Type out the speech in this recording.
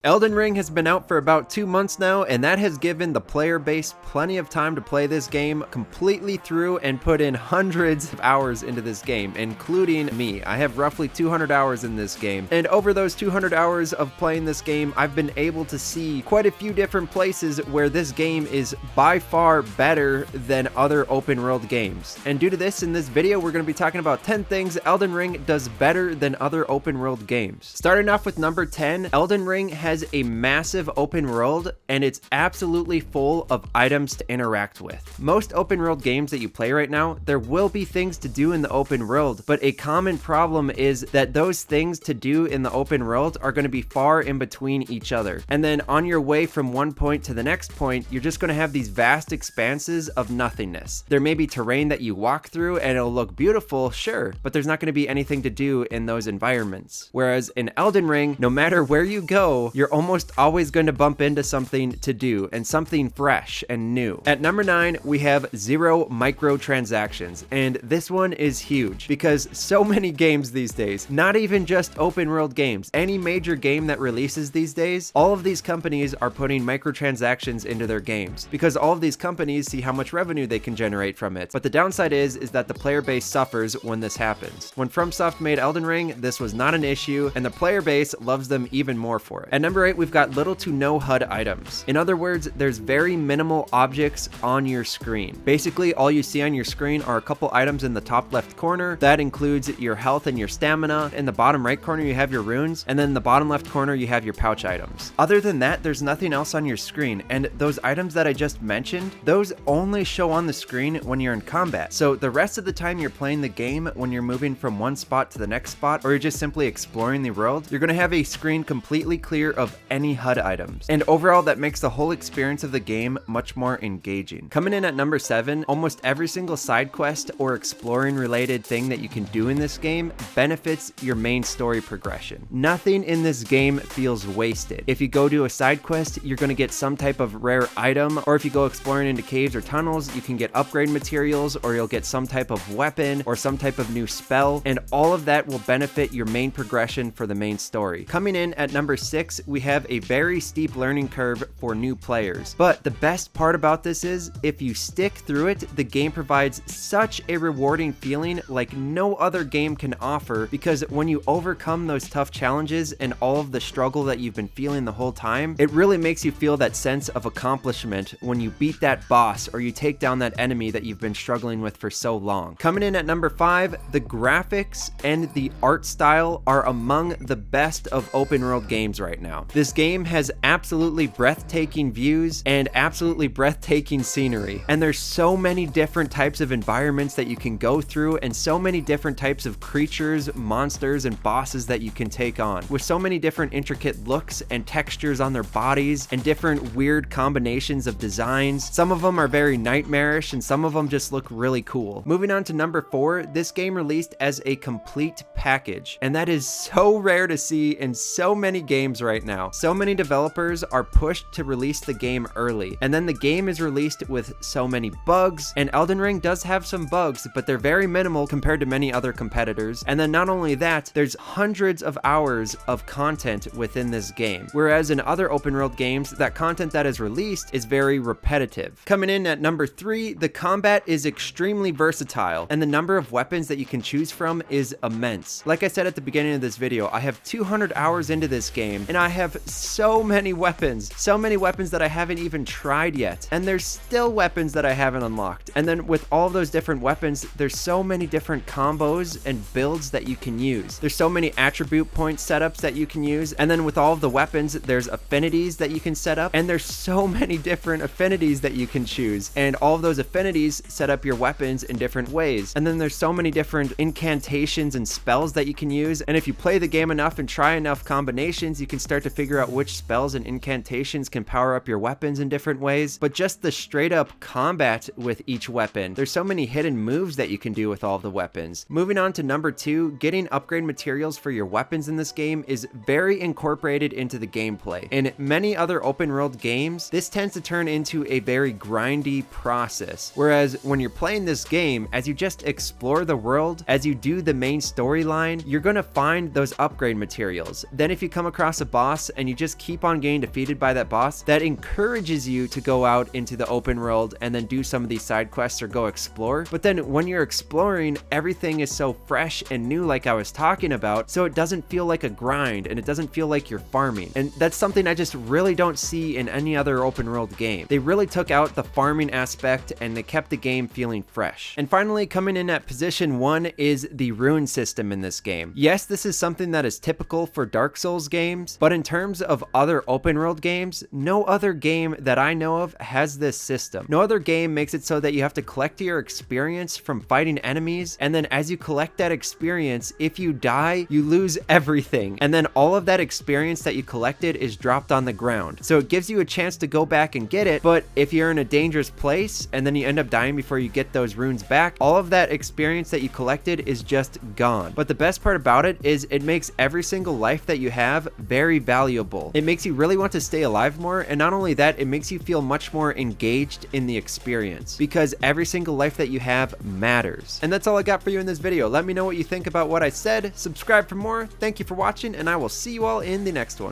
Elden Ring has been out for about 2 months now, and that has given the player base plenty of time to play this game completely through and put in hundreds of hours into this game, including me. I have roughly 200 hours in this game, and over those 200 hours of playing this game, I've been able to see quite a few different places where this game is by far better than other open world games. And due to this, in this video, we're going to be talking about 10 things Elden Ring does better than other open world games. Starting off with number 10, Elden Ring has a massive open world, and it's absolutely full of items to interact with. Most open world games that you play right now, there will be things to do in the open world, but a common problem is that those things to do in the open world are going to be far in between each other. And then on your way from one point to the next point, you're just going to have these vast expanses of nothingness. There may be terrain that you walk through and it'll look beautiful, sure, but there's not going to be anything to do in those environments. Whereas in Elden Ring, no matter where you go, you're almost always going to bump into something to do and something fresh and new. At number 9, we have 0 microtransactions, and this one is huge because so many games these days, not even just open world games, any major game that releases these days, all of these companies are putting microtransactions into their games because all of these companies see how much revenue they can generate from it. But the downside is that the player base suffers when this happens. When FromSoft made Elden Ring, this was not an issue, and the player base loves them even more for it. At number 8, we've got little to no HUD items. In other words, there's very minimal objects on your screen. Basically, all you see on your screen are a couple items in the top left corner. That includes your health and your stamina. In the bottom right corner, you have your runes, and then in the bottom left corner, you have your pouch items. Other than that, there's nothing else on your screen, and those items that I just mentioned, those only show on the screen when you're in combat. So the rest of the time you're playing the game, when you're moving from one spot to the next spot, or you're just simply exploring the world, you're going to have a screen completely clear of any HUD items. And overall, that makes the whole experience of the game much more engaging. Coming in at number 7, almost every single side quest or exploring related thing that you can do in this game benefits your main story progression. Nothing in this game feels wasted. If you go do a side quest, you're going to get some type of rare item, or if you go exploring into caves or tunnels, you can get upgrade materials, or you'll get some type of weapon or some type of new spell, and all of that will benefit your main progression for the main story. Coming in at number 6, we have a very steep learning curve for new players. But the best part about this is, if you stick through it, the game provides such a rewarding feeling like no other game can offer, because when you overcome those tough challenges and all of the struggle that you've been feeling the whole time, it really makes you feel that sense of accomplishment when you beat that boss or you take down that enemy that you've been struggling with for so long. Coming in at number 5, the graphics and the art style are among the best of open world games right now. This game has absolutely breathtaking views and absolutely breathtaking scenery, and there's so many different types of environments that you can go through, and so many different types of creatures, monsters, and bosses that you can take on, with so many different intricate looks and textures on their bodies and different weird combinations of designs. Some of them are very nightmarish and some of them just look really cool. Moving on to number 4, this game released as a complete package, and that is so rare to see in so many games right now. So many developers are pushed to release the game early, and then the game is released with so many bugs, and Elden Ring does have some bugs, but they're very minimal compared to many other competitors. And then not only that, there's hundreds of hours of content within this game, whereas in other open world games, that content that is released is very repetitive. Coming in at number 3, the combat is extremely versatile, and the number of weapons that you can choose from is immense. Like I said at the beginning of this video, I have 200 hours into this game, and I have so many weapons that I haven't even tried yet, and there's still weapons that I haven't unlocked. And then with all of those different weapons, there's so many different combos and builds that you can use. There's so many attribute point setups that you can use, and then with all of the weapons, there's affinities that you can set up, and there's so many different affinities that you can choose, and all of those affinities set up your weapons in different ways. And then there's so many different incantations and spells that you can use, and if you play the game enough and try enough combinations, you can start to figure out which spells and incantations can power up your weapons in different ways. But just the straight up combat with each weapon, there's so many hidden moves that you can do with all of the weapons. Moving on to number 2, getting upgrade materials for your weapons in this game is very incorporated into the gameplay. In many other open world games, this tends to turn into a very grindy process, whereas when you're playing this game, as you just explore the world, as you do the main storyline, you're gonna find those upgrade materials. Then if you come across a boss boss and you just keep on getting defeated by that boss, that encourages you to go out into the open world and then do some of these side quests or go explore. But then when you're exploring, everything is so fresh and new, like I was talking about, so it doesn't feel like a grind and it doesn't feel like you're farming. And that's something I just really don't see in any other open world game. They really took out the farming aspect and they kept the game feeling fresh. And finally, coming in at position 1 is the Rune System in this game. Yes, this is something that is typical for Dark Souls games, but in terms of other open world games, no other game that I know of has this system. No other game makes it so that you have to collect your experience from fighting enemies, and then as you collect that experience, if you die, you lose everything, and then all of that experience that you collected is dropped on the ground. So it gives you a chance to go back and get it, but if you're in a dangerous place and then you end up dying before you get those runes back, all of that experience that you collected is just gone. But the best part about it is it makes every single life that you have very valuable. It makes you really want to stay alive more, and not only that, it makes you feel much more engaged in the experience because every single life that you have matters. And that's all I got for you in this video. Let me know what you think about what I said. Subscribe for more. Thank you for watching, and I will see you all in the next one.